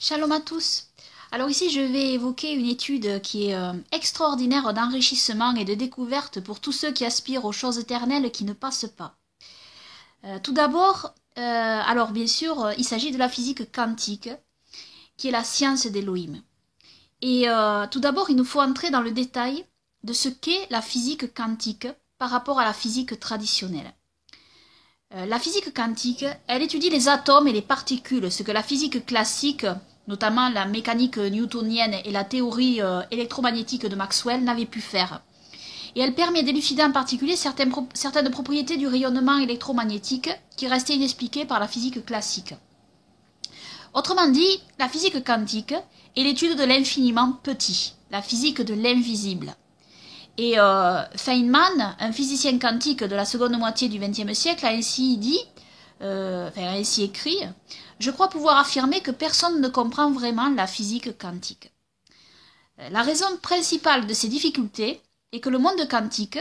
Shalom à tous. Alors ici je vais évoquer une étude qui est extraordinaire d'enrichissement et de découverte pour tous ceux qui aspirent aux choses éternelles qui ne passent pas. Tout d'abord, alors bien sûr, il s'agit de la physique quantique, qui est la science d'Elohim. Et tout d'abord, il nous faut entrer dans le détail de ce qu'est la physique quantique par rapport à la physique traditionnelle. La physique quantique, elle étudie les atomes et les particules, ce que la physique classique, notamment la mécanique newtonienne et la théorie électromagnétique de Maxwell, n'avaient pu faire. Et elle permet d'élucider en particulier certaines propriétés du rayonnement électromagnétique qui restaient inexpliquées par la physique classique. Autrement dit, la physique quantique est l'étude de l'infiniment petit, la physique de l'invisible. Et Feynman, un physicien quantique de la seconde moitié du XXe siècle, a ainsi dit, ainsi écrit, « Je crois pouvoir affirmer que personne ne comprend vraiment la physique quantique. » La raison principale de ces difficultés est que le monde quantique,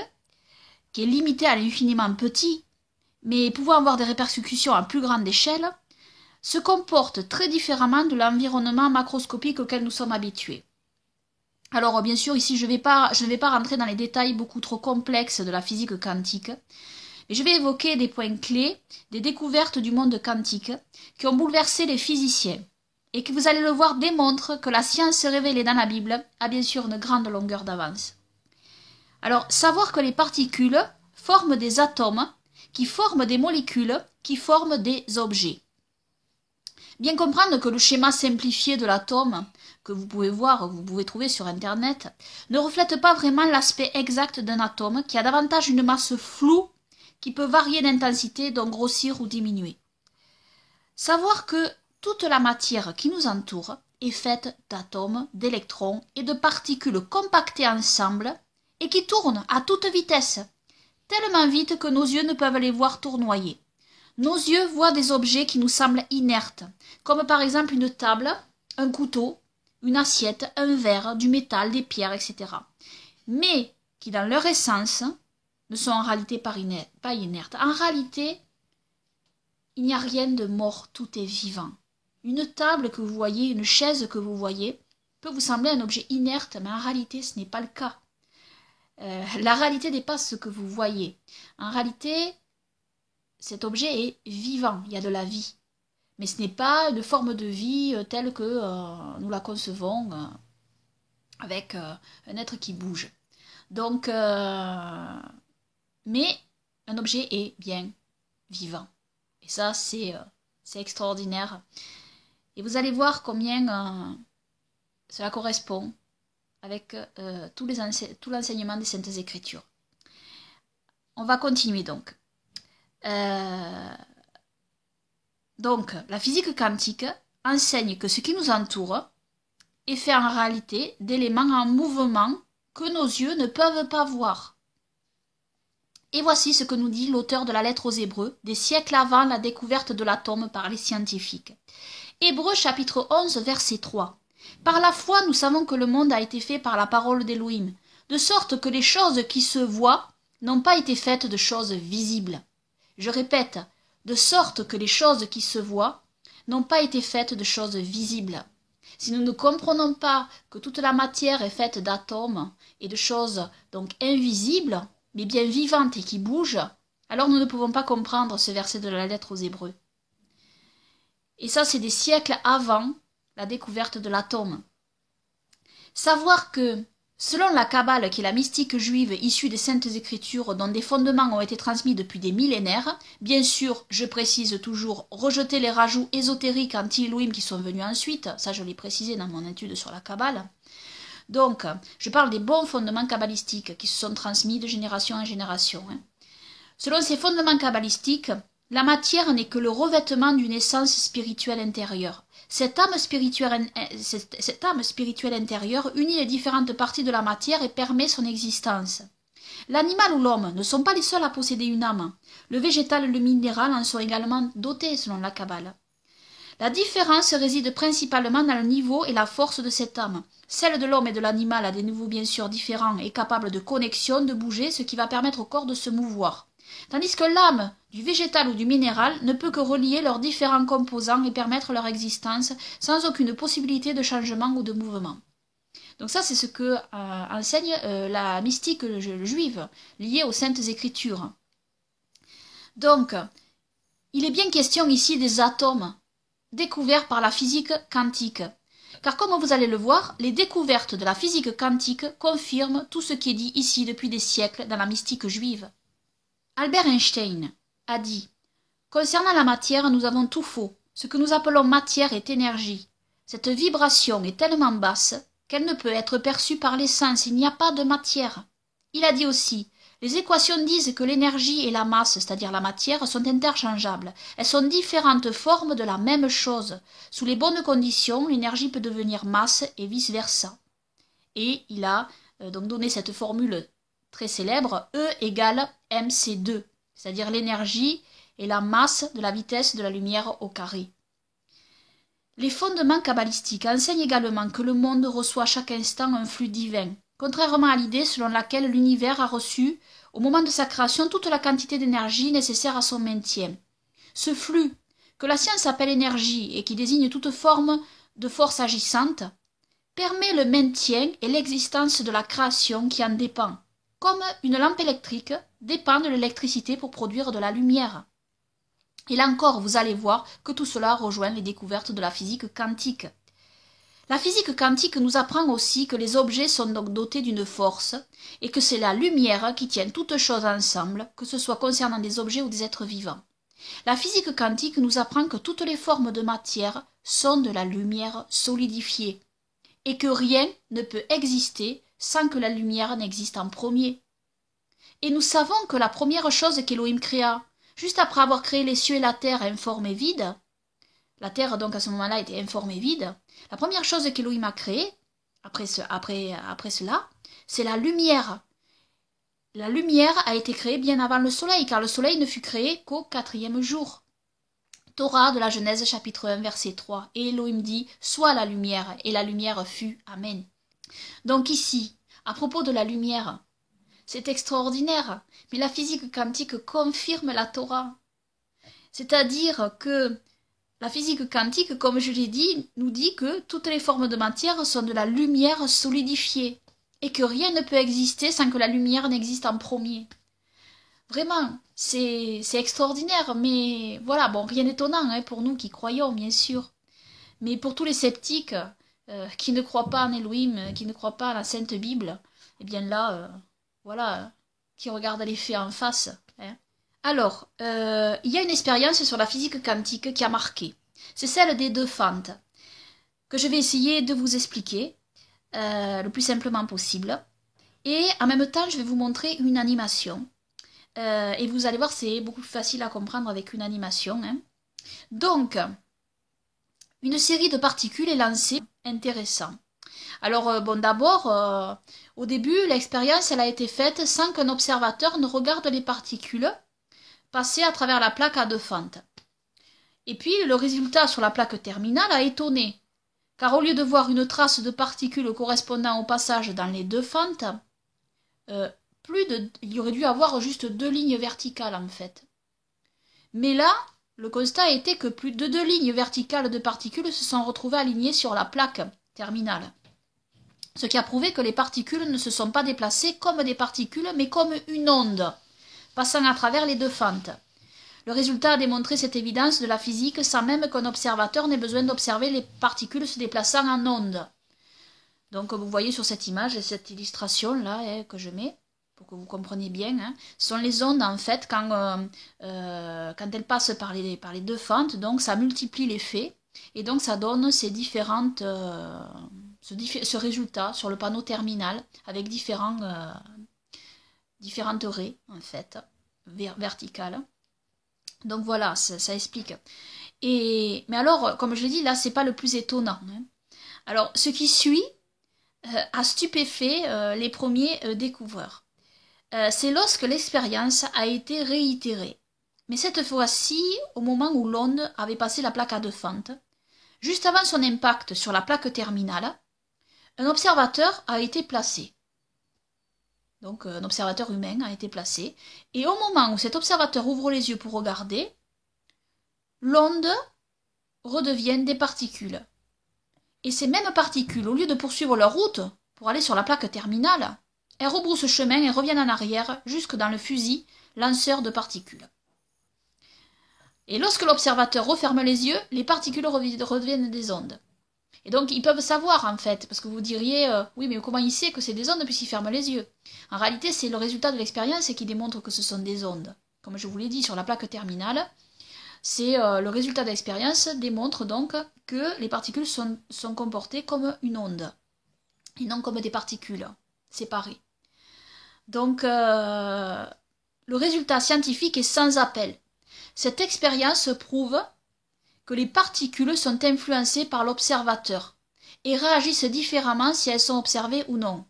qui est limité à l'infiniment petit, mais pouvant avoir des répercussions à plus grande échelle, se comporte très différemment de l'environnement macroscopique auquel nous sommes habitués. Alors bien sûr, ici je ne vais pas rentrer dans les détails beaucoup trop complexes de la physique quantique, mais je vais évoquer des points clés, des découvertes du monde quantique qui ont bouleversé les physiciens et qui, vous allez le voir, démontrent que la science révélée dans la Bible a bien sûr une grande longueur d'avance. Alors, savoir que les particules forment des atomes qui forment des molécules qui forment des objets. Bien comprendre que le schéma simplifié de l'atome, que vous pouvez voir, que vous pouvez trouver sur Internet, ne reflète pas vraiment l'aspect exact d'un atome qui a davantage une masse floue qui peut varier d'intensité, donc grossir ou diminuer. Savoir que toute la matière qui nous entoure est faite d'atomes, d'électrons et de particules compactées ensemble et qui tournent à toute vitesse, tellement vite que nos yeux ne peuvent les voir tournoyer. Nos yeux voient des objets qui nous semblent inertes, comme par exemple une table, un couteau, une assiette, un verre, du métal, des pierres, etc. Mais qui, dans leur essence, ne sont en réalité pas inertes. En réalité, il n'y a rien de mort, tout est vivant. Une table que vous voyez, une chaise que vous voyez, peut vous sembler un objet inerte, mais en réalité, ce n'est pas le cas. La réalité dépasse ce que vous voyez. En réalité, cet objet est vivant, il y a de la vie. Mais ce n'est pas une forme de vie telle que nous la concevons avec un être qui bouge. Donc, mais un objet est bien vivant. Et ça, c'est extraordinaire. Et vous allez voir combien cela correspond avec tout l'enseignement des Saintes Écritures. On va continuer donc. Donc, la physique quantique enseigne que ce qui nous entoure est fait en réalité d'éléments en mouvement que nos yeux ne peuvent pas voir. Et voici ce que nous dit l'auteur de la lettre aux Hébreux, des siècles avant la découverte de l'atome par les scientifiques. Hébreux chapitre 11, verset 3. Par la foi, nous savons que le monde a été fait par la parole d'Elohim, de sorte que les choses qui se voient n'ont pas été faites de choses visibles. Je répète, de sorte que les choses qui se voient n'ont pas été faites de choses visibles. Si nous ne comprenons pas que toute la matière est faite d'atomes et de choses donc invisibles, mais bien vivantes et qui bougent, alors nous ne pouvons pas comprendre ce verset de la lettre aux Hébreux. Et ça, c'est des siècles avant la découverte de l'atome. Savoir que, selon la Kabbale, qui est la mystique juive issue des Saintes Écritures dont des fondements ont été transmis depuis des millénaires, bien sûr, je précise toujours, rejeter les rajouts ésotériques anti-Elohim qui sont venus ensuite, ça je l'ai précisé dans mon étude sur la Kabbale. Donc, je parle des bons fondements kabbalistiques qui se sont transmis de génération en génération. Selon ces fondements kabbalistiques, la matière n'est que le revêtement d'une essence spirituelle intérieure. Cette âme spirituelle intérieure unit les différentes parties de la matière et permet son existence. L'animal ou l'homme ne sont pas les seuls à posséder une âme. Le végétal et le minéral en sont également dotés selon la Kabbale. La différence réside principalement dans le niveau et la force de cette âme. Celle de l'homme et de l'animal a des niveaux bien sûr différents et capables de connexion, de bouger, ce qui va permettre au corps de se mouvoir. tandis que l'âme du végétal ou du minéral ne peut que relier leurs différents composants et permettre leur existence sans aucune possibilité de changement ou de mouvement. Donc ça, c'est ce que enseigne la mystique juive, liée aux Saintes Écritures. Donc, il est bien question ici des atomes, découverts par la physique quantique. Car comme vous allez le voir, les découvertes de la physique quantique confirment tout ce qui est dit ici depuis des siècles dans la mystique juive. Albert Einstein a dit « Concernant la matière, nous avons tout faux. Ce que nous appelons matière est énergie. Cette vibration est tellement basse qu'elle ne peut être perçue par les sens. Il n'y a pas de matière. » Il a dit aussi « Les équations disent que l'énergie et la masse, c'est-à-dire la matière, sont interchangeables. Elles sont différentes formes de la même chose. Sous les bonnes conditions, l'énergie peut devenir masse et vice-versa. » Et il a donc donné cette formule très célèbre, E égale mc2, c'est-à-dire l'énergie et la masse de la vitesse de la lumière au carré. Les fondements kabbalistiques enseignent également que le monde reçoit à chaque instant un flux divin, contrairement à l'idée selon laquelle l'univers a reçu, au moment de sa création, toute la quantité d'énergie nécessaire à son maintien. Ce flux, que la science appelle énergie et qui désigne toute forme de force agissante, permet le maintien et l'existence de la création qui en dépend, comme une lampe électrique dépend de l'électricité pour produire de la lumière. Et là encore, vous allez voir que tout cela rejoint les découvertes de la physique quantique. La physique quantique nous apprend aussi que les objets sont donc dotés d'une force et que c'est la lumière qui tient toutes choses ensemble, que ce soit concernant des objets ou des êtres vivants. La physique quantique nous apprend que toutes les formes de matière sont de la lumière solidifiée et que rien ne peut exister sans que la lumière n'existe en premier. Et nous savons que la première chose qu'Élohim créa, juste après avoir créé les cieux et la terre informe et vide, la terre donc à ce moment-là était informe et vide, la première chose qu'Élohim a créée, après cela, c'est la lumière. La lumière a été créée bien avant le soleil, car le soleil ne fut créé qu'au 4e jour. Torah de la Genèse chapitre 1 verset 3, et Elohim dit « Sois la lumière », et la lumière fut. Amen. Donc ici, à propos de la lumière, c'est extraordinaire, mais la physique quantique confirme la Torah. C'est-à-dire que la physique quantique, comme je l'ai dit, nous dit que toutes les formes de matière sont de la lumière solidifiée et que rien ne peut exister sans que la lumière n'existe en premier. Vraiment, c'est extraordinaire, mais voilà, bon, rien d'étonnant pour nous qui croyons, bien sûr. Mais pour tous les sceptiques qui ne croient pas en Elohim, qui ne croient pas à la Sainte Bible, eh bien là, voilà, qui regardent les faits en face. Alors, il y a une expérience sur la physique quantique qui a marqué. C'est celle des deux fentes, que je vais essayer de vous expliquer le plus simplement possible. Et en même temps, je vais vous montrer une animation. Et vous allez voir, c'est beaucoup plus facile à comprendre avec une animation. Donc, une série de particules est lancée. Intéressant. Alors, bon, d'abord, au début, l'expérience elle a été faite sans qu'un observateur ne regarde les particules passer à travers la plaque à deux fentes. Et puis, le résultat sur la plaque terminale a étonné, car au lieu de voir une trace de particules correspondant au passage dans les deux fentes, il y aurait dû avoir juste 2 lignes verticales en fait. Mais là, le constat a été que plus de 2 lignes verticales de particules se sont retrouvées alignées sur la plaque terminale. Ce qui a prouvé que les particules ne se sont pas déplacées comme des particules, mais comme une onde, passant à travers les deux fentes. Le résultat a démontré cette évidence de la physique sans même qu'un observateur n'ait besoin d'observer les particules se déplaçant en ondes. Donc vous voyez sur cette image, cette illustration-là que je mets, pour que vous compreniez bien, sont les ondes en fait quand elles passent par les deux fentes, donc ça multiplie l'effet et donc ça donne ces différentes ce résultat sur le panneau terminal avec différentes raies en fait verticales. Donc voilà, ça explique. Mais alors, comme je l'ai dit, là c'est pas le plus étonnant. Alors ce qui suit a stupéfait les premiers découvreurs. C'est lorsque l'expérience a été réitérée, mais cette fois-ci au moment où l'onde avait passé la plaque à deux fentes. Juste avant son impact sur la plaque terminale, un observateur a été placé. Donc un observateur humain a été placé. Et au moment où cet observateur ouvre les yeux pour regarder, l'onde redevient des particules. Et ces mêmes particules, au lieu de poursuivre leur route pour aller sur la plaque terminale, elles rebroussent chemin et reviennent en arrière jusque dans le fusil lanceur de particules. Et lorsque l'observateur referme les yeux, les particules redeviennent des ondes. Et donc ils peuvent savoir en fait, parce que vous diriez, oui mais comment il sait que c'est des ondes puisqu'il ferme les yeux? En réalité c'est le résultat de l'expérience qui démontre que ce sont des ondes. Comme je vous l'ai dit sur la plaque terminale, c'est le résultat de l'expérience démontre donc que les particules sont comportées comme une onde, et non comme des particules séparées. Donc le résultat scientifique est sans appel. Cette expérience prouve que les particules sont influencées par l'observateur et réagissent différemment si elles sont observées ou non.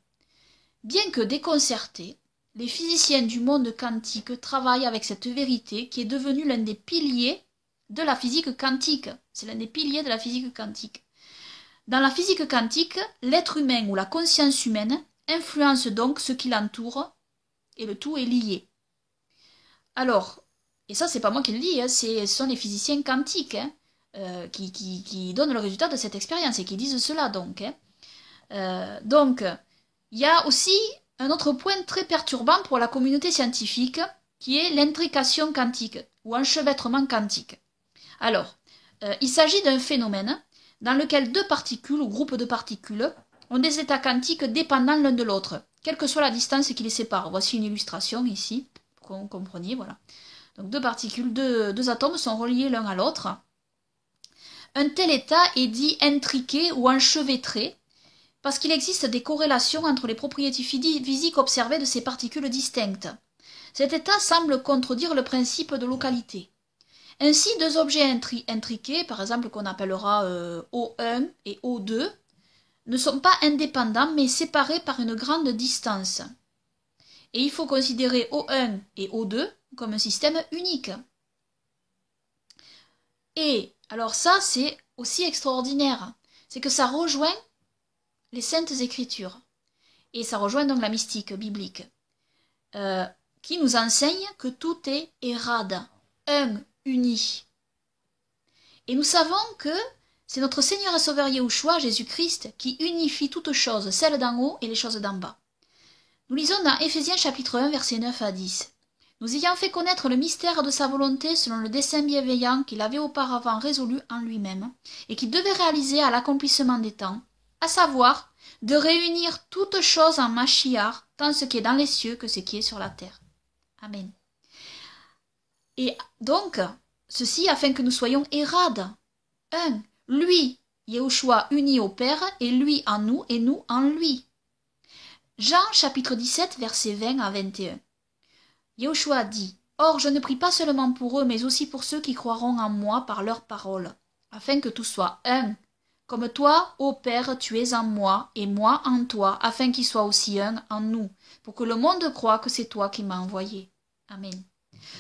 Bien que déconcertés, les physiciens du monde quantique travaillent avec cette vérité qui est devenue l'un des piliers de la physique quantique. C'est l'un des piliers de la physique quantique. Dans la physique quantique, l'être humain ou la conscience humaine influence donc ce qui l'entoure et le tout est lié. Alors, et ça c'est pas moi qui le dis, ce sont les physiciens quantiques qui donnent le résultat de cette expérience et qui disent cela donc. Donc, il y a aussi un autre point très perturbant pour la communauté scientifique qui est l'intrication quantique ou enchevêtrement quantique. Alors, il s'agit d'un phénomène dans lequel deux particules ou groupes de particules ont des états quantiques dépendants l'un de l'autre, quelle que soit la distance qui les sépare. Voici une illustration ici, pour que vous compreniez, voilà. Donc deux particules, deux atomes sont reliés l'un à l'autre. Un tel état est dit intriqué ou enchevêtré, parce qu'il existe des corrélations entre les propriétés physiques observées de ces particules distinctes. Cet état semble contredire le principe de localité. Ainsi, deux objets intriqués, par exemple qu'on appellera O1 et O2, ne sont pas indépendants mais séparés par une grande distance. Et il faut considérer O1 et O2 comme un système unique. Et alors ça, c'est aussi extraordinaire. C'est que ça rejoint les saintes écritures. Et ça rejoint donc la mystique biblique, qui nous enseigne que tout est érade, un, uni. Et nous savons que c'est notre Seigneur et Sauveur Yahushua, Jésus-Christ, qui unifie toutes choses, celles d'en haut et les choses d'en bas. Nous lisons dans Éphésiens chapitre 1, versets 9 à 10. Nous ayant fait connaître le mystère de sa volonté selon le dessein bienveillant qu'il avait auparavant résolu en lui-même, et qu'il devait réaliser à l'accomplissement des temps, à savoir de réunir toutes choses en Mashiach, tant ce qui est dans les cieux que ce qui est sur la terre. Amen. Et donc, ceci afin que nous soyons érades. Un, lui, Yahushua uni au Père, et lui en nous, et nous en lui. Jean chapitre 17, versets 20 à 21. Yahushua dit, « Or je ne prie pas seulement pour eux, mais aussi pour ceux qui croiront en moi par leur parole, afin que tout soit un. Comme toi, ô Père, tu es en moi, et moi en toi, afin qu'ils soient aussi un en nous, pour que le monde croie que c'est toi qui m'as envoyé. » Amen.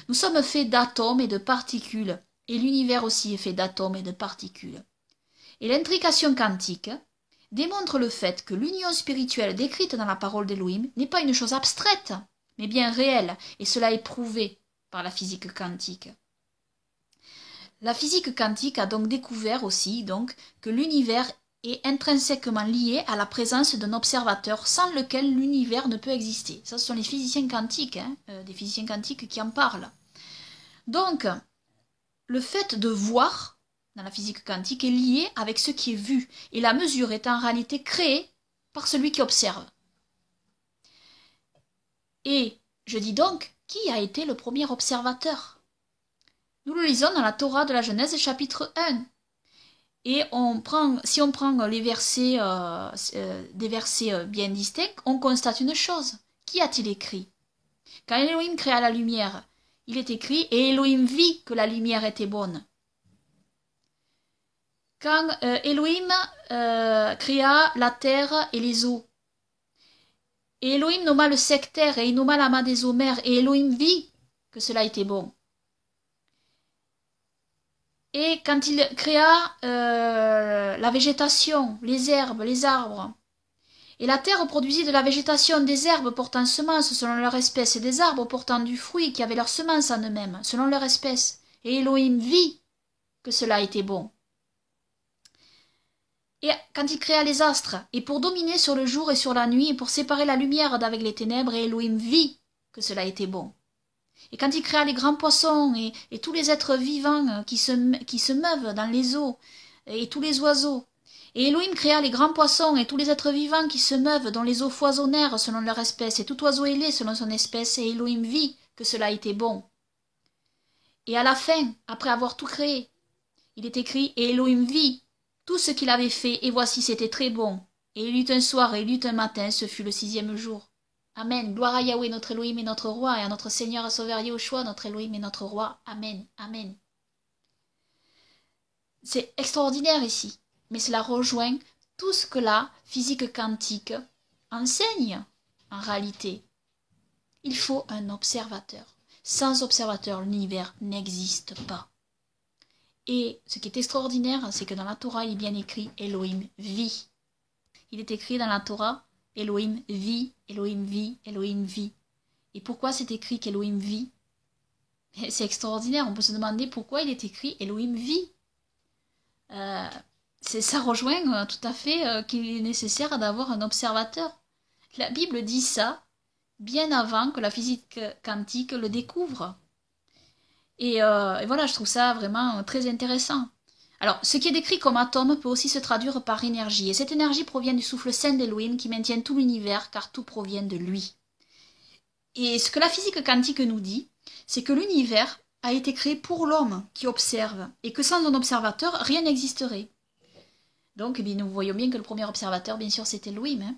Nous sommes faits d'atomes et de particules, et l'univers aussi est fait d'atomes et de particules. Et l'intrication quantique démontre le fait que l'union spirituelle décrite dans la parole d'Elohim n'est pas une chose abstraite, mais bien réelle, et cela est prouvé par la physique quantique. La physique quantique a donc découvert aussi que l'univers est intrinsèquement lié à la présence d'un observateur sans lequel l'univers ne peut exister. Ça, ce sont les physiciens quantiques, des physiciens quantiques qui en parlent. Donc, le fait de voir dans la physique quantique est lié avec ce qui est vu, et la mesure est en réalité créée par celui qui observe. Et je dis donc, qui a été le premier observateur? Nous le lisons dans la Torah de la Genèse chapitre 1. Et si on prend les versets, des versets bien distincts, on constate une chose. Qui a-t-il écrit? Quand Elohim créa la lumière, il est écrit « Et Elohim vit que la lumière était bonne ». Quand Elohim créa la terre et les eaux, et Elohim nomma le sectaire et il nomma l'amas des eaux mers, et Elohim vit que cela était bon. Et quand il créa la végétation, les herbes, les arbres, Et la terre produisit de la végétation, des herbes portant semences selon leur espèce, et des arbres portant du fruit qui avaient leur semence en eux-mêmes, selon leur espèce. Et Elohim vit que cela était bon. Et quand il créa les astres, et pour dominer sur le jour et sur la nuit, et pour séparer la lumière d'avec les ténèbres, et Elohim vit que cela était bon. Et quand il créa les grands poissons, et tous les êtres vivants qui se meuvent dans les eaux, et tous les oiseaux, et Elohim créa les grands poissons et tous les êtres vivants qui se meuvent, dont les eaux foisonnèrent selon leur espèce, et tout oiseau ailé selon son espèce, et Elohim vit que cela était bon. Et à la fin, après avoir tout créé, il est écrit, et Elohim vit tout ce qu'il avait fait, et voici c'était très bon. Et il y eut un soir et il y eut un matin, ce fut le 6e jour. Amen. Gloire à Yahweh, notre Elohim et notre roi, et à notre Seigneur et Sauveur Yahushua, notre Elohim et notre roi. Amen. Amen. C'est extraordinaire ici. Mais cela rejoint tout ce que la physique quantique enseigne en réalité. Il faut un observateur. Sans observateur, l'univers n'existe pas. Et ce qui est extraordinaire, c'est que dans la Torah, il est bien écrit « Elohim vit ». Il est écrit dans la Torah « Elohim vit, Elohim vit, Elohim vit ». Et pourquoi c'est écrit qu'Elohim vit? C'est extraordinaire, on peut se demander pourquoi il est écrit « Elohim vit ». Ça rejoint tout à fait qu'il est nécessaire d'avoir un observateur. La Bible dit ça bien avant que la physique quantique le découvre. Et voilà, je trouve ça vraiment très intéressant. Alors, ce qui est décrit comme atome peut aussi se traduire par énergie. Et cette énergie provient du souffle saint d'Elohim qui maintient tout l'univers, car tout provient de lui. Et ce que la physique quantique nous dit, c'est que l'univers a été créé pour l'homme qui observe, et que sans un observateur, rien n'existerait. Donc, nous voyons bien que le premier observateur, bien sûr, c'était Elohim. Hein.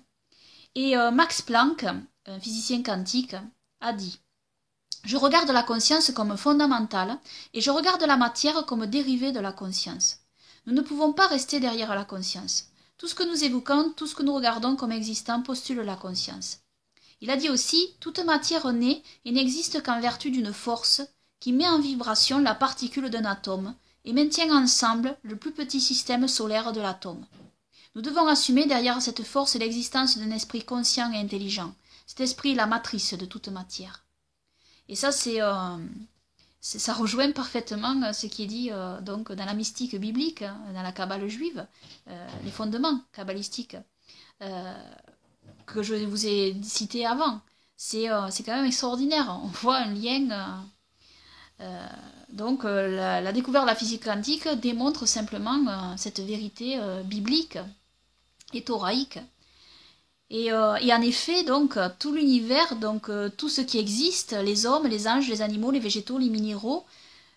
Et Max Planck, un physicien quantique, a dit « Je regarde la conscience comme fondamentale, et je regarde la matière comme dérivée de la conscience. Nous ne pouvons pas rester derrière la conscience. Tout ce que nous évoquons, tout ce que nous regardons comme existant postule la conscience. » Il a dit aussi « Toute matière naît et n'existe qu'en vertu d'une force qui met en vibration la particule d'un atome et maintient ensemble le plus petit système solaire de l'atome. Nous devons assumer derrière cette force l'existence d'un esprit conscient et intelligent. Cet esprit est la matrice de toute matière. » Et ça, ça rejoint parfaitement ce qui est dit donc dans la mystique biblique, dans la Kabbale juive, les fondements kabbalistiques que je vous ai cités avant. C'est quand même extraordinaire. On voit un lien. Donc la découverte de la physique quantique démontre simplement cette vérité biblique et thoraïque. Et en effet, donc, tout l'univers, donc tout ce qui existe, les hommes, les anges, les animaux, les végétaux, les minéraux,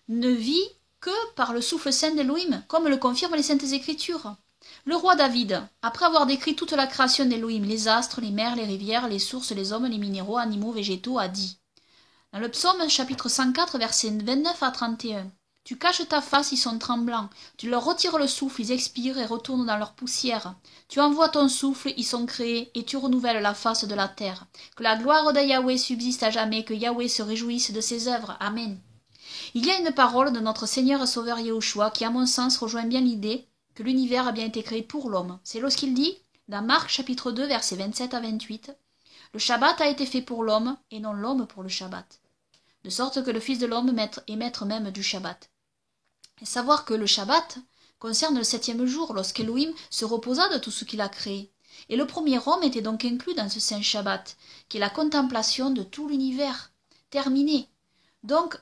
ne vit que par le souffle saint d'Elohim, comme le confirment les Saintes Écritures. Le roi David, après avoir décrit toute la création d'Elohim, les astres, les mers, les rivières, les sources, les hommes, les minéraux, animaux, végétaux, a dit, dans le psaume chapitre 104, versets 29 à 31, « Tu caches ta face, ils sont tremblants. Tu leur retires le souffle, ils expirent et retournent dans leur poussière. Tu envoies ton souffle, ils sont créés, et tu renouvelles la face de la terre. Que la gloire de Yahweh subsiste à jamais, que Yahweh se réjouisse de ses œuvres. Amen. » Il y a une parole de notre Seigneur et Sauveur Yahushua qui, à mon sens, rejoint bien l'idée que l'univers a bien été créé pour l'homme. C'est lorsqu'il dit, dans Marc chapitre 2, versets 27 à 28, « Le Shabbat a été fait pour l'homme, et non l'homme pour le Shabbat. De sorte que le Fils de l'homme est maître même du Shabbat. » Et savoir que le Shabbat concerne le 7e jour, lorsqu'Elohim se reposa de tout ce qu'il a créé. Et le premier homme était donc inclus dans ce saint Shabbat, qui est la contemplation de tout l'univers, terminé. Donc,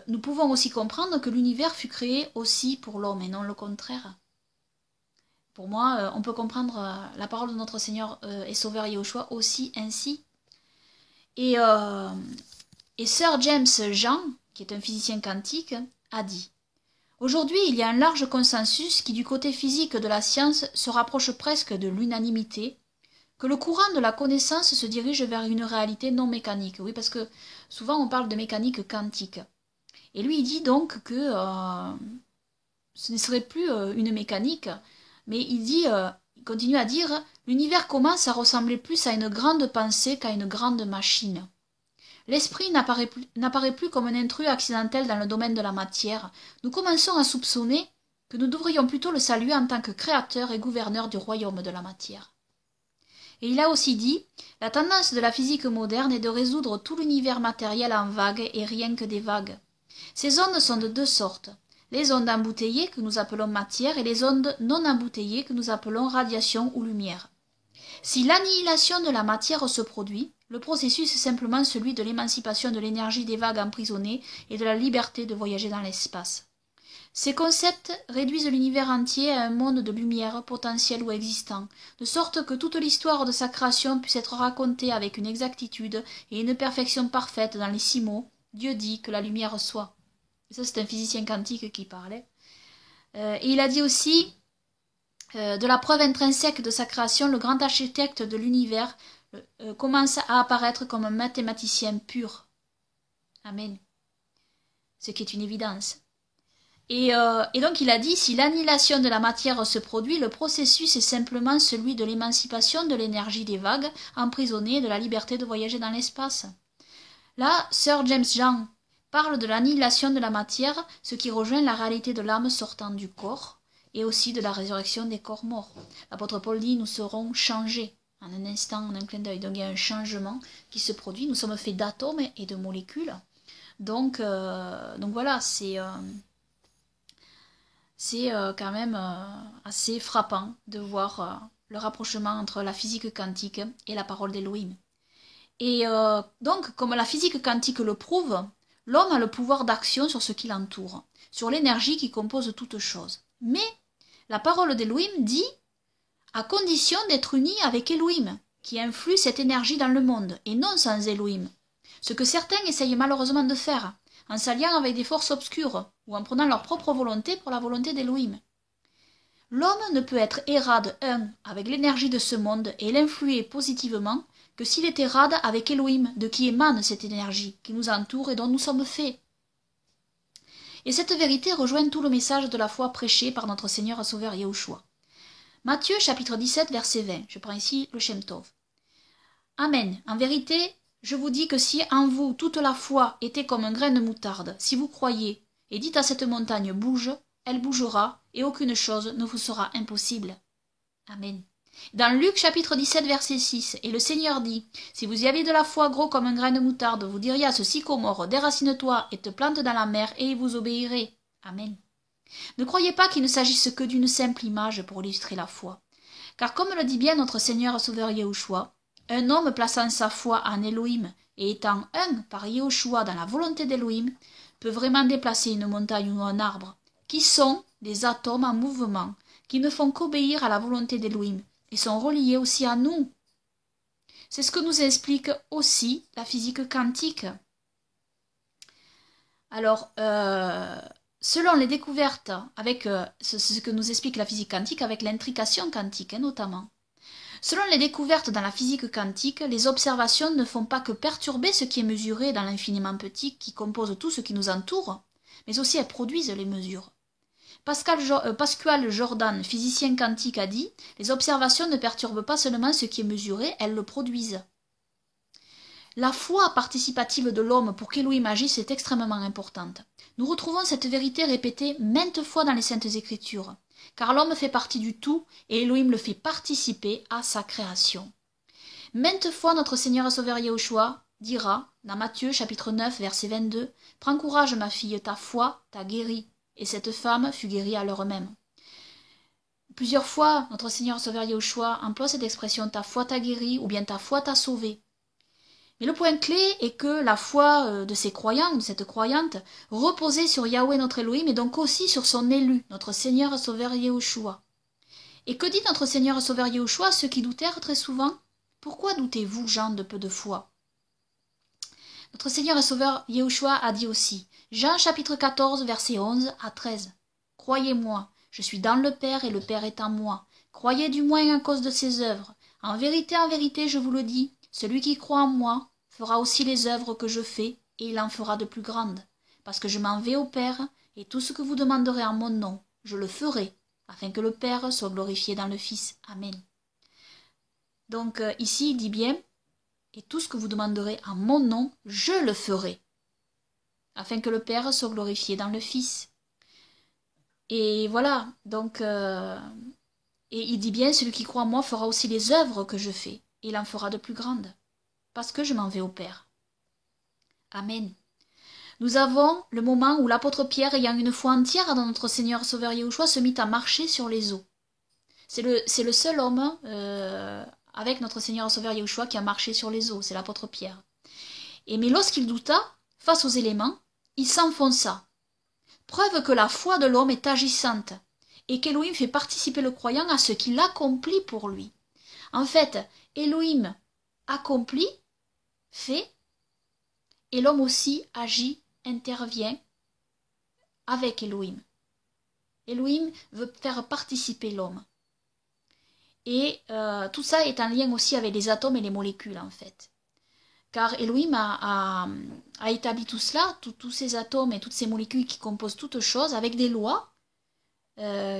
nous pouvons aussi comprendre que l'univers fut créé aussi pour l'homme, et non le contraire. Pour moi, on peut comprendre la parole de notre Seigneur et Sauveur Yahushua aussi ainsi. Et Sir James Jean, qui est un physicien quantique, a dit « Aujourd'hui, il y a un large consensus qui, du côté physique de la science, se rapproche presque de l'unanimité, que le courant de la connaissance se dirige vers une réalité non mécanique. » Oui, parce que souvent on parle de mécanique quantique. Et lui, il dit donc que ce ne serait plus une mécanique, mais il continue à dire « L'univers commence à ressembler plus à une grande pensée qu'à une grande machine. » L'esprit n'apparaît plus comme un intrus accidentel dans le domaine de la matière. Nous commençons à soupçonner que nous devrions plutôt le saluer en tant que créateur et gouverneur du royaume de la matière. Et il a aussi dit « La tendance de la physique moderne est de résoudre tout l'univers matériel en vagues et rien que des vagues. Ces ondes sont de deux sortes, les ondes embouteillées que nous appelons matière et les ondes non embouteillées que nous appelons radiation ou lumière. Si l'annihilation de la matière se produit, le processus est simplement celui de l'émancipation de l'énergie des vagues emprisonnées et de la liberté de voyager dans l'espace. Ces concepts réduisent l'univers entier à un monde de lumière, potentiel ou existant, de sorte que toute l'histoire de sa création puisse être racontée avec une exactitude et une perfection parfaite dans les 6 mots « Dieu dit que la lumière soit ». Ça, c'est un physicien quantique qui parlait. Et il a dit aussi de la preuve intrinsèque de sa création, le grand architecte de l'univers commence à apparaître comme un mathématicien pur. Amen. Ce qui est une évidence. Et donc il a dit, si l'annihilation de la matière se produit, le processus est simplement celui de l'émancipation de l'énergie des vagues, emprisonnée, et de la liberté de voyager dans l'espace. Là, Sir James Young parle de l'annihilation de la matière, ce qui rejoint la réalité de l'âme sortant du corps, et aussi de la résurrection des corps morts. L'apôtre Paul dit, nous serons changés en un instant, en un clin d'œil. Donc il y a un changement qui se produit, nous sommes faits d'atomes et de molécules. Donc voilà, c'est quand même assez frappant de voir le rapprochement entre la physique quantique et la parole d'Elohim. Et donc, comme la physique quantique le prouve, l'homme a le pouvoir d'action sur ce qui l'entoure, sur l'énergie qui compose toute chose. Mais la parole d'Elohim dit à condition d'être uni avec Elohim, qui influe cette énergie dans le monde, et non sans Elohim. Ce que certains essayent malheureusement de faire, en s'alliant avec des forces obscures, ou en prenant leur propre volonté pour la volonté d'Elohim. L'homme ne peut être érade un avec l'énergie de ce monde et l'influer positivement que s'il est érade avec Elohim, de qui émane cette énergie, qui nous entoure et dont nous sommes faits. Et cette vérité rejoint tout le message de la foi prêché par notre Seigneur et Sauveur Yahushua. Matthieu chapitre 17 verset 20, je prends ici le Shem Tov. Amen. En vérité, je vous dis que si en vous toute la foi était comme un grain de moutarde, si vous croyez et dites à cette montagne bouge, elle bougera et aucune chose ne vous sera impossible. Amen. Dans Luc chapitre 17 verset 6, et le Seigneur dit, si vous y avez de la foi gros comme un grain de moutarde, vous diriez à ce sycomore, déracine-toi et te plante dans la mer et il vous obéirait. Amen. Ne croyez pas qu'il ne s'agisse que d'une simple image pour illustrer la foi. Car comme le dit bien notre Seigneur et Sauveur Yahushua, un homme plaçant sa foi en Elohim et étant un par Yahushua dans la volonté d'Elohim peut vraiment déplacer une montagne ou un arbre, qui sont des atomes en mouvement, qui ne font qu'obéir à la volonté d'Elohim et sont reliés aussi à nous. C'est ce que nous explique aussi la physique quantique. Alors, selon les découvertes, avec ce que nous explique la physique quantique, avec l'intrication quantique notamment, selon les découvertes dans la physique quantique, les observations ne font pas que perturber ce qui est mesuré dans l'infiniment petit qui compose tout ce qui nous entoure, mais aussi elles produisent les mesures. Pascual Jordan, physicien quantique, a dit « Les observations ne perturbent pas seulement ce qui est mesuré, elles le produisent ». La foi participative de l'homme pour qu'Elohim agisse est extrêmement importante. Nous retrouvons cette vérité répétée maintes fois dans les Saintes Écritures, car l'homme fait partie du tout et Elohim le fait participer à sa création. Maintes fois notre Seigneur et Sauveur Yahushua dira, dans Matthieu chapitre 9 verset 22, « Prends courage ma fille, ta foi t'a guérie. » Et cette femme fut guérie à l'heure même. Plusieurs fois, notre Seigneur Sauveur Yahushua emploie cette expression « ta foi t'a guéri » ou bien « ta foi t'a sauvé ». Mais le point clé est que la foi de ces croyants, de cette croyante, reposait sur Yahweh notre Elohim et donc aussi sur son élu, notre Seigneur et Sauveur Yahushua. Et que dit notre Seigneur et Sauveur Yahushua à ceux qui doutèrent très souvent ? Pourquoi doutez-vous, gens de peu de foi ? Notre Seigneur et Sauveur Yahushua a dit aussi, Jean chapitre 14 versets 11 à 13. « Croyez-moi, je suis dans le Père et le Père est en moi. Croyez du moins à cause de ses œuvres. En vérité, je vous le dis, celui qui croit en moi fera aussi les œuvres que je fais et il en fera de plus grandes. Parce que je m'en vais au Père et tout ce que vous demanderez en mon nom, je le ferai, afin que le Père soit glorifié dans le Fils. Amen. » Donc ici il dit bien, et tout ce que vous demanderez en mon nom, je le ferai, afin que le Père soit glorifié dans le Fils. Et voilà, donc, et il dit bien, celui qui croit en moi fera aussi les œuvres que je fais, et il en fera de plus grandes, parce que je m'en vais au Père. Amen. Nous avons le moment où l'apôtre Pierre, ayant une foi entière dans notre Seigneur Sauveur Yahushua, se mit à marcher sur les eaux. C'est le seul homme avec notre Seigneur Sauveur Yahushua qui a marché sur les eaux, c'est l'apôtre Pierre. Mais lorsqu'il douta, face aux éléments, il s'enfonça. Preuve que la foi de l'homme est agissante et qu'Élohim fait participer le croyant à ce qu'il accomplit pour lui. En fait, Élohim accomplit, fait, et l'homme aussi agit, intervient avec Élohim. Élohim veut faire participer l'homme. Et tout ça est en lien aussi avec les atomes et les molécules, en fait. Car Elohim a établi tout cela, tous ces atomes et toutes ces molécules qui composent toutes choses, avec des lois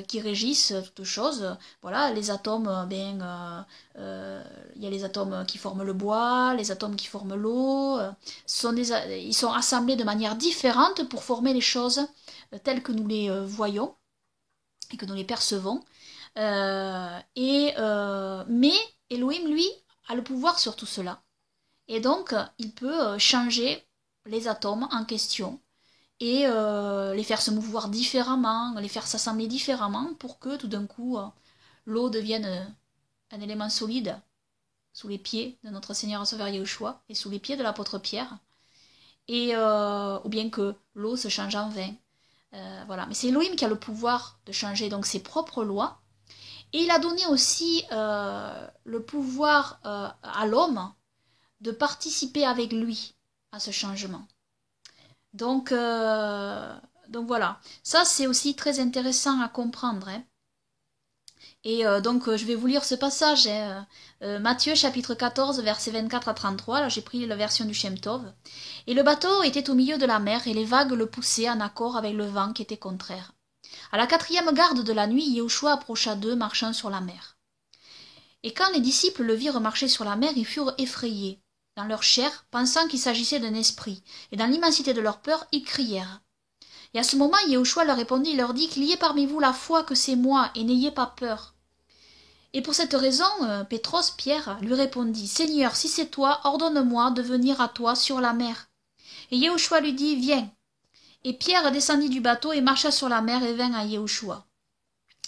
qui régissent toutes choses. Voilà, les atomes, il y a les atomes qui forment le bois, les atomes qui forment l'eau. Ils sont assemblés de manière différente pour former les choses telles que nous les voyons et que nous les percevons. Mais Elohim, lui, a le pouvoir sur tout cela. Et donc, il peut changer les atomes en question et les faire se mouvoir différemment, les faire s'assembler différemment pour que tout d'un coup, l'eau devienne un élément solide sous les pieds de notre Seigneur Sauveur Yahushua et sous les pieds de l'apôtre Pierre, et ou bien que l'eau se change en vin. Voilà. Mais c'est Elohim qui a le pouvoir de changer donc ses propres lois. Et il a donné aussi le pouvoir à l'homme de participer avec lui à ce changement. Donc voilà, ça c'est aussi très intéressant à comprendre. Hein. Et donc je vais vous lire ce passage, hein. Matthieu chapitre 14, versets 24 à 33, là j'ai pris la version du Shem Tov. Et le bateau était au milieu de la mer et les vagues le poussaient en accord avec le vent qui était contraire. À la 4e garde de la nuit, Yahushua approcha d'eux marchant sur la mer. Et quand les disciples le virent marcher sur la mer, ils furent effrayés dans leur chair, pensant qu'il s'agissait d'un esprit, et dans l'immensité de leur peur, ils crièrent. Et à ce moment, Yahushua leur répondit et leur dit qu'il y ait parmi vous la foi que c'est moi, et n'ayez pas peur. Et pour cette raison, Pétros, Pierre, lui répondit, Seigneur, si c'est toi, ordonne-moi de venir à toi sur la mer. Et Yahushua lui dit, viens. Et Pierre descendit du bateau et marcha sur la mer et vint à Yahushua.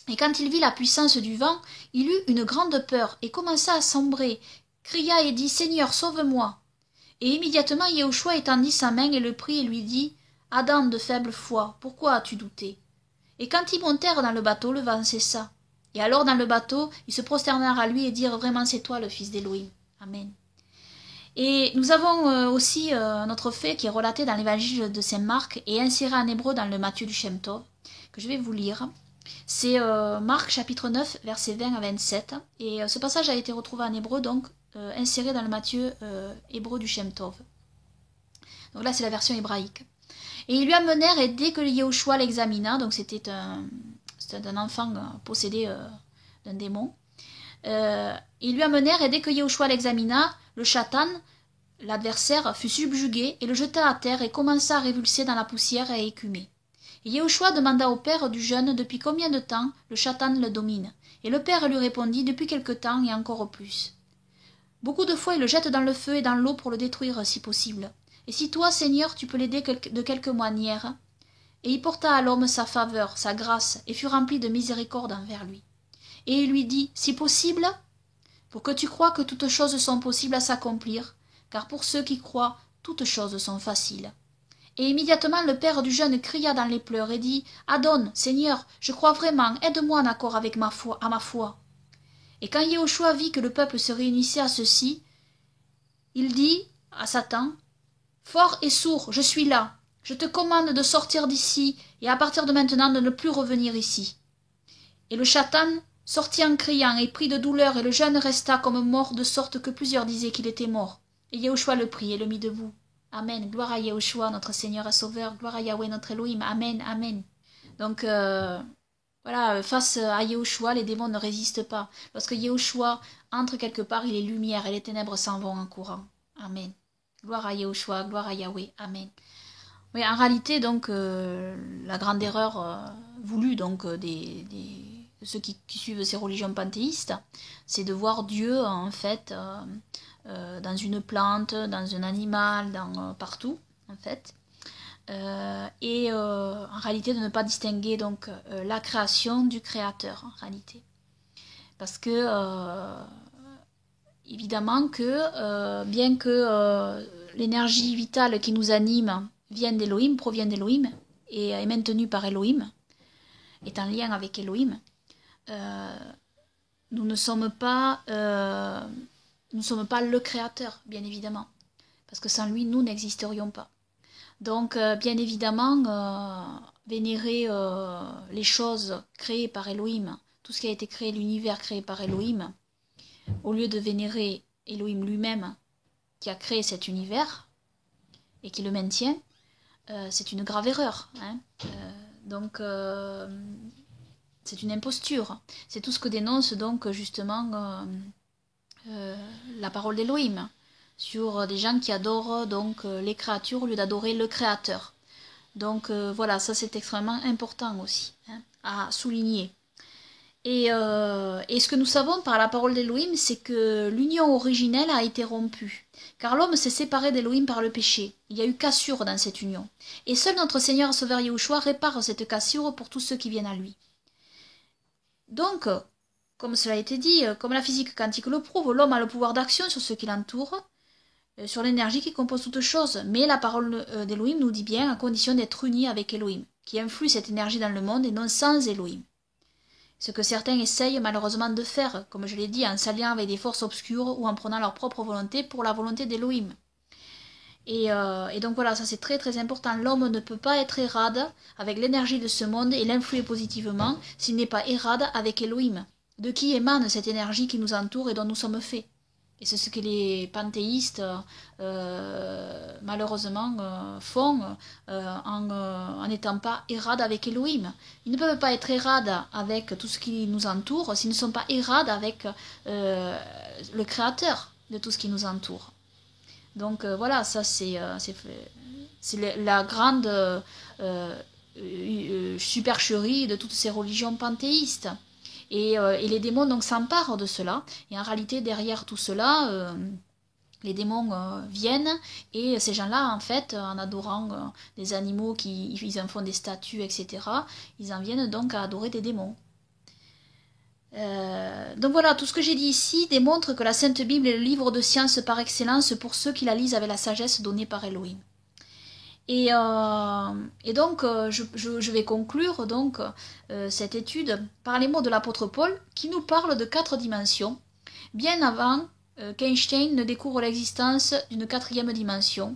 Et quand il vit la puissance du vent, il eut une grande peur et commença à sombrer, cria et dit, Seigneur, sauve-moi. Et immédiatement Yahushua étendit sa main et le prit et lui dit, Adam de faible foi, pourquoi as-tu douté? Et quand ils montèrent dans le bateau, le vent cessa. Et alors dans le bateau, ils se prosternèrent à lui et dirent, vraiment c'est toi le Fils d'Élohim. Amen. Et nous avons aussi un autre fait qui est relaté dans l'évangile de Saint Marc et inséré en hébreu dans le Matthieu du Shem Tov, que je vais vous lire. C'est Marc chapitre 9, versets 20 à 27. Et ce passage a été retrouvé en hébreu, donc inséré dans le Matthieu hébreu du Shem Tov. Donc là, c'est la version hébraïque. Et ils lui amenèrent, et dès que Yahushua l'examina, donc c'était un enfant possédé d'un démon, ils lui amenèrent, et dès que Yahushua l'examina, le Shatan, l'adversaire, fut subjugué, et le jeta à terre, et commença à révulser dans la poussière et à écumer. Et Yahushua demanda au père du jeune depuis combien de temps le Shatan le domine. Et le père lui répondit, depuis quelque temps et encore plus. Beaucoup de fois il le jette dans le feu et dans l'eau pour le détruire si possible. Et si toi, Seigneur, tu peux l'aider de quelque manière. Et il porta à l'homme sa faveur, sa grâce, et fut rempli de miséricorde envers lui. Et il lui dit, si possible, pour que tu crois que toutes choses sont possibles à s'accomplir, car pour ceux qui croient, toutes choses sont faciles. Et immédiatement le père du jeune cria dans les pleurs et dit, Adon, Seigneur, je crois vraiment, aide-moi en accord avec ma foi. Et quand Yahushua vit que le peuple se réunissait à ceci, il dit à Satan, Fort et sourd, je suis là. Je te commande de sortir d'ici et à partir de maintenant de ne plus revenir ici. Et le Shatan sortit en criant et prit de douleur et le jeune resta comme mort de sorte que plusieurs disaient qu'il était mort. Et Yahushua le prit et le mit debout. Amen. Gloire à Yahushua, notre Seigneur et Sauveur. Gloire à Yahweh, notre Elohim. Amen. Amen. Donc, voilà, face à Yahushua, les démons ne résistent pas. Lorsque Yahushua entre quelque part, il est lumière et les ténèbres s'en vont en courant. Amen. Gloire à Yahushua, gloire à Yahweh. Amen. Oui, en réalité, donc, la grande erreur voulue donc, des ceux qui suivent ces religions panthéistes, c'est de voir Dieu en fait dans une plante, dans un animal, partout en fait. En réalité de ne pas distinguer donc la création du créateur en réalité. Parce que évidemment que bien que l'énergie vitale qui nous anime vienne d'Elohim, provient d'Elohim et est maintenue par Elohim, est en lien avec Elohim, nous ne sommes pas le créateur, bien évidemment, parce que sans lui, nous n'existerions pas. Donc, bien évidemment, vénérer les choses créées par Elohim, tout ce qui a été créé, l'univers créé par Elohim, au lieu de vénérer Elohim lui-même, qui a créé cet univers et qui le maintient, c'est une grave erreur. Hein. Donc, c'est une imposture. C'est tout ce que dénonce donc justement la parole d'Elohim sur des gens qui adorent donc les créatures au lieu d'adorer le créateur. Donc voilà, ça c'est extrêmement important aussi hein, à souligner. Et ce que nous savons par la parole d'Elohim, c'est que l'union originelle a été rompue. Car l'homme s'est séparé d'Elohim par le péché. Il y a eu cassure dans cette union. Et seul notre Seigneur Sauveur Yahushua répare cette cassure pour tous ceux qui viennent à lui. Donc, comme cela a été dit, comme la physique quantique le prouve, l'homme a le pouvoir d'action sur ce qui l'entoure, sur l'énergie qui compose toute chose. Mais la parole d'Elohim nous dit bien à condition d'être unis avec Elohim, qui influe cette énergie dans le monde et non sans Elohim. Ce que certains essayent malheureusement de faire, comme je l'ai dit, en s'alliant avec des forces obscures ou en prenant leur propre volonté pour la volonté d'Elohim. Et donc voilà, ça c'est très très important. L'homme ne peut pas être érade avec l'énergie de ce monde et l'influer positivement s'il n'est pas érade avec Elohim, de qui émane cette énergie qui nous entoure et dont nous sommes faits. Et c'est ce que les panthéistes, malheureusement, font en n'étant pas érades avec Elohim. Ils ne peuvent pas être érades avec tout ce qui nous entoure s'ils ne sont pas érades avec le Créateur de tout ce qui nous entoure. Donc voilà, ça c'est la grande supercherie de toutes ces religions panthéistes. Et les démons donc s'emparent de cela. Et en réalité, derrière tout cela, les démons viennent. Et ces gens-là, en fait, en adorant des animaux, ils en font des statues, etc., ils en viennent donc à adorer des démons. Donc voilà, tout ce que j'ai dit ici démontre que la Sainte Bible est le livre de science par excellence pour ceux qui la lisent avec la sagesse donnée par Elohim. Et donc, je vais conclure donc cette étude par les mots de l'apôtre Paul qui nous parle de 4 dimensions, bien avant qu'Einstein ne découvre l'existence d'une 4e dimension.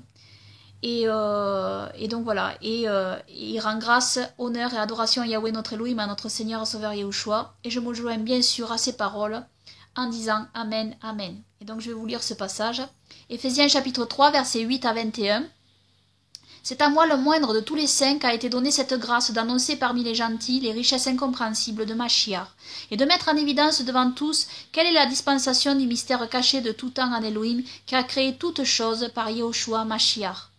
Et donc voilà, et il rend grâce, honneur et adoration à Yahweh notre Elohim, à notre Seigneur Sauveur Yahushua. Et je me joins bien sûr à ces paroles en disant Amen, Amen. Et donc je vais vous lire ce passage. Éphésiens chapitre 3, versets 8 à 21. C'est à moi le moindre de tous les saints qu'a été donnée cette grâce d'annoncer parmi les gentils les richesses incompréhensibles de Mashiach, et de mettre en évidence devant tous quelle est la dispensation du mystère caché de tout temps en Elohim qui a créé toutes choses par Yahushua Mashiach,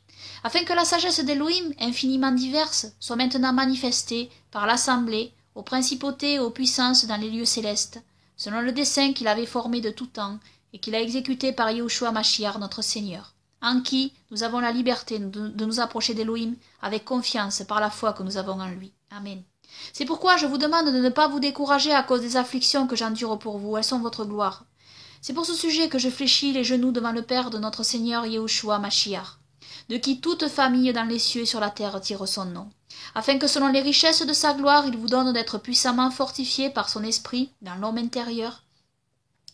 afin que la sagesse d'Elohim, infiniment diverse, soit maintenant manifestée par l'assemblée, aux principautés et aux puissances dans les lieux célestes, selon le dessein qu'il avait formé de tout temps et qu'il a exécuté par Yahushua Mashiach notre Seigneur, en qui nous avons la liberté de nous approcher d'Elohim avec confiance par la foi que nous avons en lui. Amen. C'est pourquoi je vous demande de ne pas vous décourager à cause des afflictions que j'endure pour vous, elles sont votre gloire. C'est pour ce sujet que je fléchis les genoux devant le Père de notre Seigneur Yahushua Mashiach, de qui toute famille dans les cieux et sur la terre tire son nom, afin que selon les richesses de sa gloire, il vous donne d'être puissamment fortifiés par son esprit dans l'homme intérieur,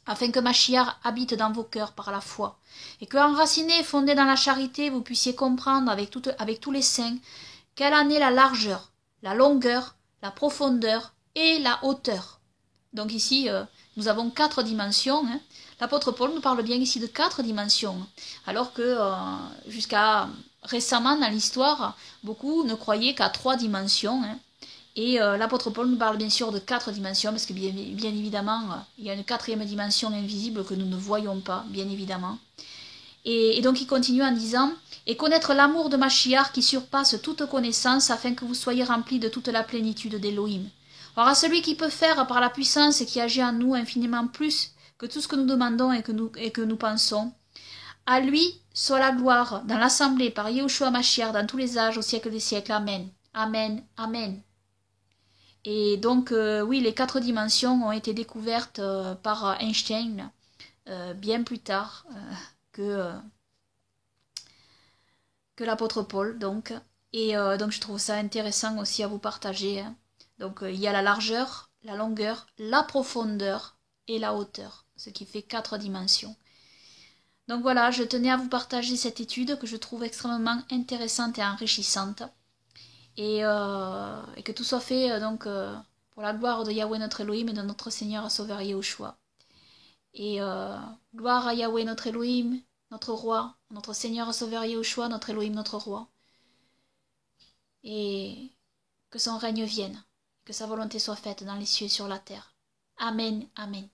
afin que Mashiach habite dans vos cœurs par la foi, et que, enracinés et fondés dans la charité, vous puissiez comprendre avec tous les saints quelle en est la largeur, la longueur, la profondeur et la hauteur. Donc ici, nous avons 4 dimensions. Hein. L'apôtre Paul nous parle bien ici de 4 dimensions, alors que jusqu'à récemment dans l'histoire, beaucoup ne croyaient qu'à 3 dimensions. Hein. Et l'apôtre Paul nous parle bien sûr de 4 dimensions, parce que bien évidemment, il y a une 4e dimension invisible que nous ne voyons pas, bien évidemment. Et donc il continue en disant « Et connaître l'amour de Mashiach qui surpasse toute connaissance, afin que vous soyez remplis de toute la plénitude d'Elohim. » Or à celui qui peut faire par la puissance et qui agit en nous infiniment plus que tout ce que nous demandons et que nous pensons, à lui soit la gloire dans l'assemblée par Yahushua Mashiach dans tous les âges au siècle des siècles. Amen. Amen. Amen. Et donc, oui, les 4 dimensions ont été découvertes par Einstein bien plus tard que l'apôtre Paul. Donc. Et donc, je trouve ça intéressant aussi à vous partager. Hein. Donc, il y a la largeur, la longueur, la profondeur et la hauteur, ce qui fait 4 dimensions. Donc voilà, je tenais à vous partager cette étude que je trouve extrêmement intéressante et enrichissante. Et que tout soit fait pour la gloire de Yahweh notre Elohim et de notre Seigneur et Sauveur Yahushua. Et gloire à Yahweh notre Elohim, notre roi, notre Seigneur et Sauveur Yahushua, notre Elohim, notre roi. Et que son règne vienne, que sa volonté soit faite dans les cieux et sur la terre. Amen, amen.